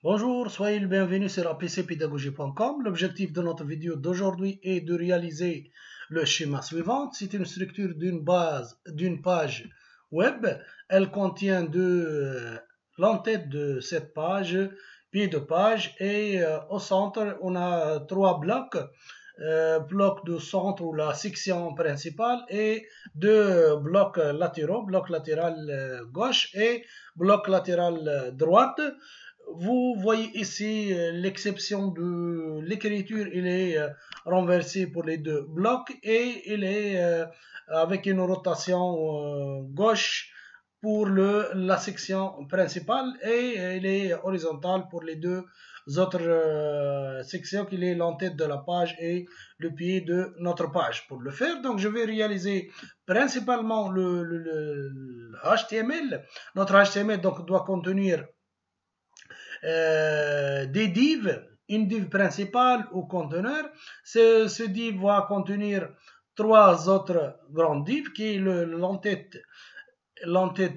Bonjour, soyez le bienvenu sur apcpedagogie.com. L'objectif de notre vidéo d'aujourd'hui est de réaliser le schéma suivant. C'est une structure d'une page web. Elle contient l'entête de cette page, pied de page, et au centre, on a trois blocs. Bloc de centre ou la section principale et deux blocs latéraux, bloc latéral gauche et bloc latéral droite. Vous voyez ici l'exception de l'écriture, il est renversé pour les deux blocs et il est avec une rotation gauche pour la section principale et il est horizontal pour les deux autres sections qui est l'entête de la page et le pied de notre page. Pour le faire, donc je vais réaliser principalement le HTML. Notre HTML donc doit contenir des divs, une div principale ou conteneur. Ce div va contenir trois autres grandes divs qui est l'entête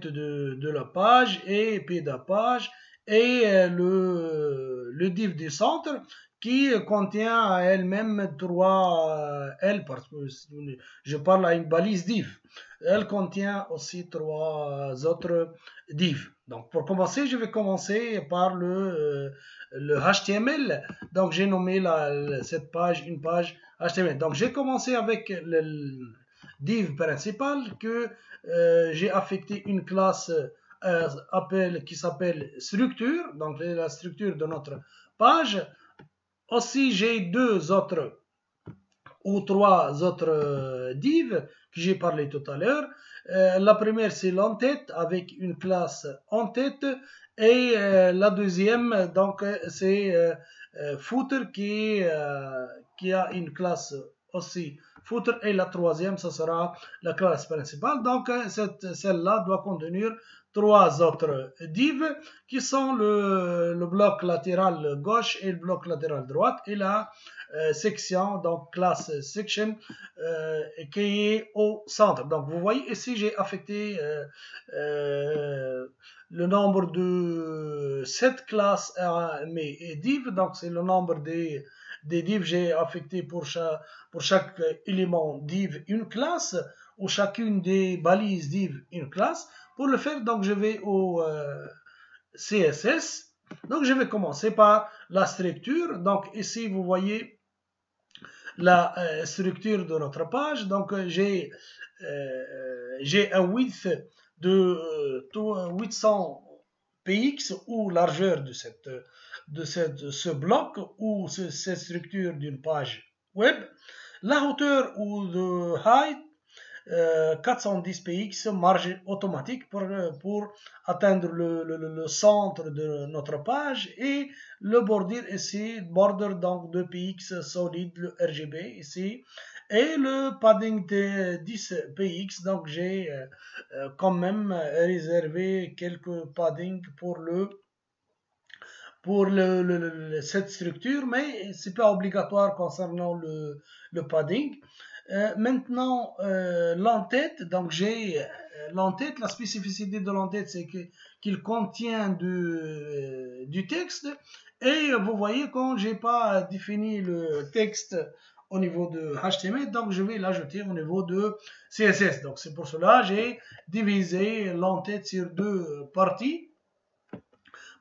de la page et pied de la page et le div du centre qui contient à elle-même trois parce que je parle à une balise div. Elle contient aussi trois autres divs. Donc pour commencer, je vais commencer par le HTML. Donc j'ai nommé cette page une page HTML. Donc j'ai commencé avec le div principal que j'ai affecté une classe qui s'appelle structure, donc la structure de notre page. Aussi, j'ai deux autres ou trois autres divs que j'ai parlé tout à l'heure. La première, c'est l'entête avec une classe entête et la deuxième, donc, c'est footer qui a une classe aussi footer et la troisième, ce sera la classe principale. Donc, celle-là doit contenir trois autres divs qui sont le bloc latéral gauche et le bloc latéral droite et la section, donc classe section qui est au centre. Donc vous voyez ici j'ai affecté le nombre de 7 classes à mes divs, donc c'est le nombre des divs j'ai affecté pour chaque élément div une classe ou chacune des balises div une classe. Pour le faire, donc je vais au CSS. Donc je vais commencer par la structure. Donc ici vous voyez la structure de notre page. Donc j'ai un width de 800 px ou largeur de ce bloc ou cette structure d'une page web. La hauteur ou de height 410 px, marge automatique pour atteindre le centre de notre page et le border ici, border donc de px solide, le RGB ici et le padding de 10 px, donc j'ai quand même réservé quelques padding pour cette structure, mais c'est pas obligatoire concernant le padding. Maintenant, l'entête, donc j'ai l'entête, la spécificité de l'entête, c'est qu'il contient du texte. Et vous voyez, quand j'ai pas défini le texte au niveau de HTML, donc je vais l'ajouter au niveau de CSS. Donc c'est pour cela que j'ai divisé l'entête sur deux parties.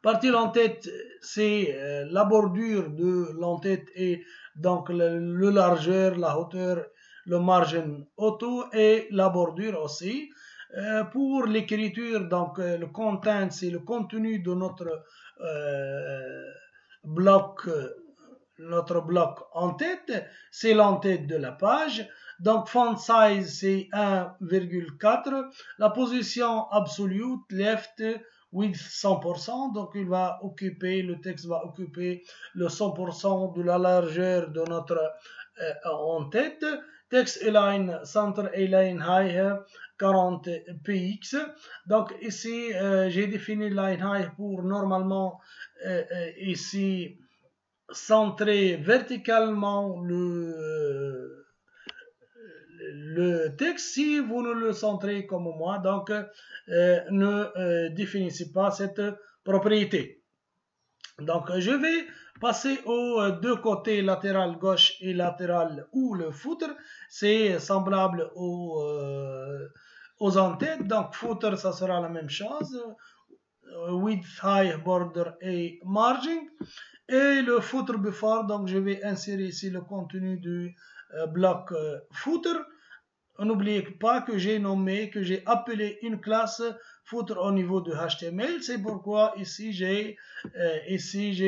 Partie l'entête, c'est la bordure de l'entête et donc le largeur, la hauteur, le margin auto et la bordure aussi. Pour l'écriture, donc le content, c'est le contenu de bloc, notre bloc en tête, c'est l'entête de la page. Donc font size c'est 1,4. La position absolute, left, with 100%, donc le texte va occuper le 100% de la largeur de notre en-tête. Text align, center align high, 40 px. Donc ici, j'ai défini line high pour normalement ici centrer verticalement le texte. Si vous ne le centrez comme moi, donc ne définissez pas cette propriété. Donc, je vais passer aux deux côtés, latéral gauche et latéral ou le footer. C'est semblable aux en-têtes. Donc, footer, ça sera la même chose. Width, high, border et margin. Et le footer before, donc je vais insérer ici le contenu du bloc footer. N'oubliez pas que j'ai nommé, que j'ai appelé une classe footer au niveau de HTML. C'est pourquoi ici j'ai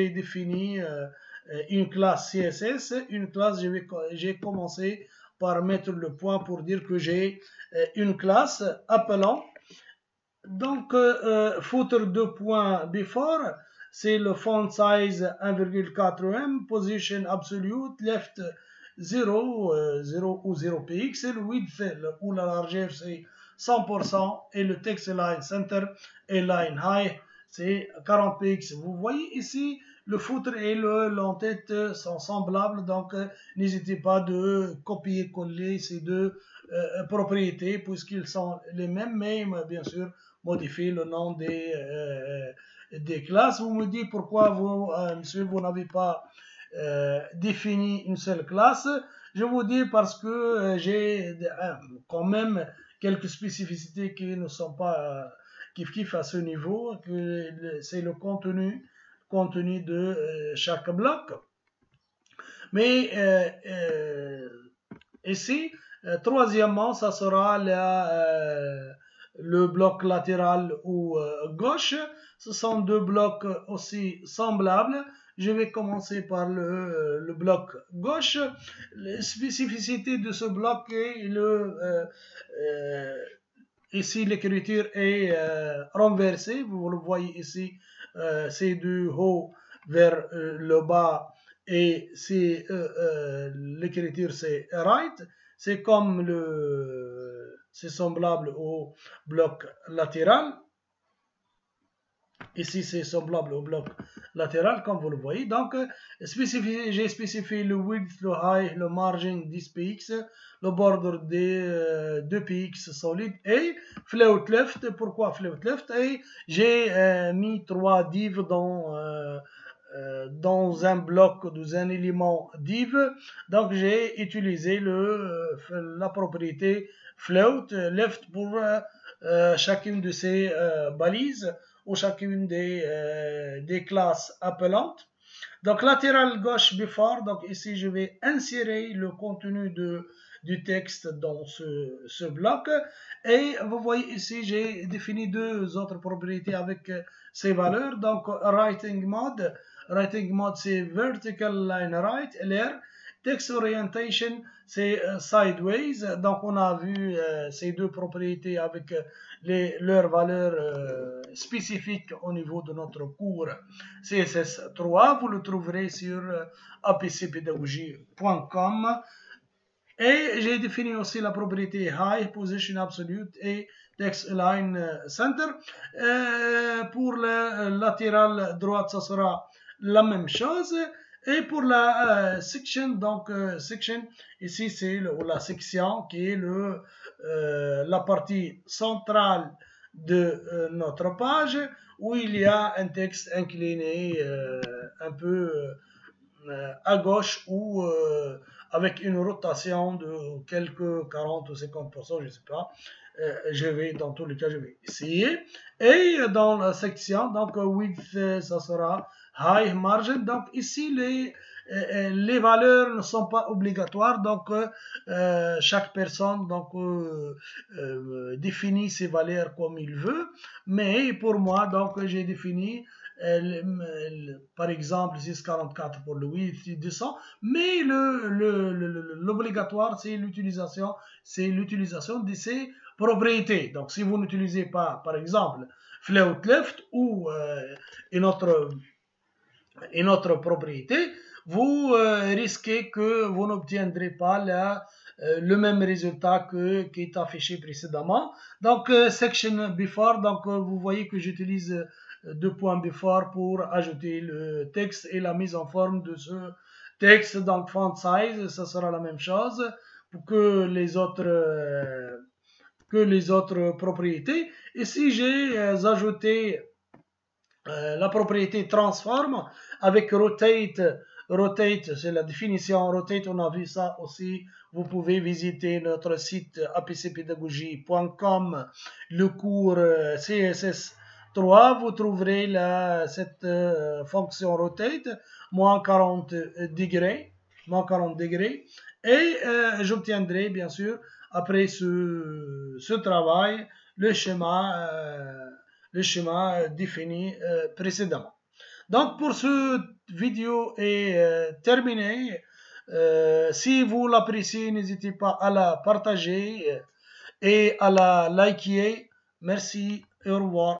défini une classe CSS. Une classe, j'ai commencé par mettre le point pour dire que j'ai une classe appelant. Donc, footer 2.before, c'est le font size 1,4 m, position absolute, left 0, 0 ou 0 px, et le width ou la largeur c'est 100%, et le text line center et line high c'est 40 px. Vous voyez ici, le footer et l'entête sont semblables, donc n'hésitez pas de copier-coller ces deux propriétés puisqu'ils sont les mêmes, mais bien sûr modifier le nom des classes. Vous me dites pourquoi monsieur, vous n'avez pas défini une seule classe. Je vous dis parce que j'ai quand même quelques spécificités qui ne sont pas kiff à ce niveau, que c'est le contenu de chaque bloc. Mais ici, troisièmement, ça sera le bloc latéral ou gauche. Ce sont deux blocs aussi semblables. Je vais commencer par le bloc gauche. La spécificité de ce bloc est ici l'écriture est renversée. Vous le voyez ici, c'est du haut vers le bas et l'écriture c'est right. C'est comme c'est semblable au bloc latéral. Ici, c'est semblable au bloc latéral, comme vous le voyez. Donc, j'ai spécifié le width, le high, le margin 10 px, le border des 2 px solide et float left. Pourquoi float left? Et j'ai mis 3 divs dans un bloc, dans un élément div. Donc, j'ai utilisé la propriété float left pour chacune de ces balises ou chacune des classes appelantes. Donc, latéral gauche before, donc ici je vais insérer le contenu du texte dans ce bloc. Et vous voyez ici, j'ai défini deux autres propriétés avec ces valeurs. Donc, writing mode c'est vertical line right, LR. Text orientation, c'est sideways. Donc, on a vu ces deux propriétés avec leurs valeurs spécifiques au niveau de notre cours CSS 3. Vous le trouverez sur apcpedagogie.com. Et j'ai défini aussi la propriété High, Position Absolute et Text Align Center. Pour le latéral droite, ça sera la même chose. Et pour la section, donc section, ici c'est la section qui est la partie centrale de notre page où il y a un texte incliné un peu à gauche ou avec une rotation de quelques 40 ou 50%, je ne sais pas. Dans tous les cas, je vais essayer. Et dans la section, donc width, ça sera high margin. Donc ici, les valeurs ne sont pas obligatoires, donc chaque personne définit ses valeurs comme il veut. Mais pour moi, donc j'ai défini par exemple 644 pour le width 200, mais l'obligatoire c'est l'utilisation de ces propriétés. Donc si vous n'utilisez pas par exemple float left ou une autre propriété, vous risquez que vous n'obtiendrez pas le même résultat qui est affiché précédemment. Donc section before, donc vous voyez que j'utilise deux points before pour ajouter le texte et la mise en forme de ce texte. Donc font size, ça sera la même chose pour que les autres propriétés. Ici j'ai ajouté la propriété transform avec rotate. Rotate, c'est la définition. Rotate, on a vu ça aussi. Vous pouvez visiter notre site apcpédagogie.com, le cours CSS3. Vous trouverez cette fonction rotate, moins 40 degrés. Moins 40 degrés. Et j'obtiendrai, bien sûr, après ce travail, le schéma défini précédemment. Donc pour cette vidéo est terminée. Si vous l'appréciez, n'hésitez pas à la partager et à la liker. Merci et au revoir.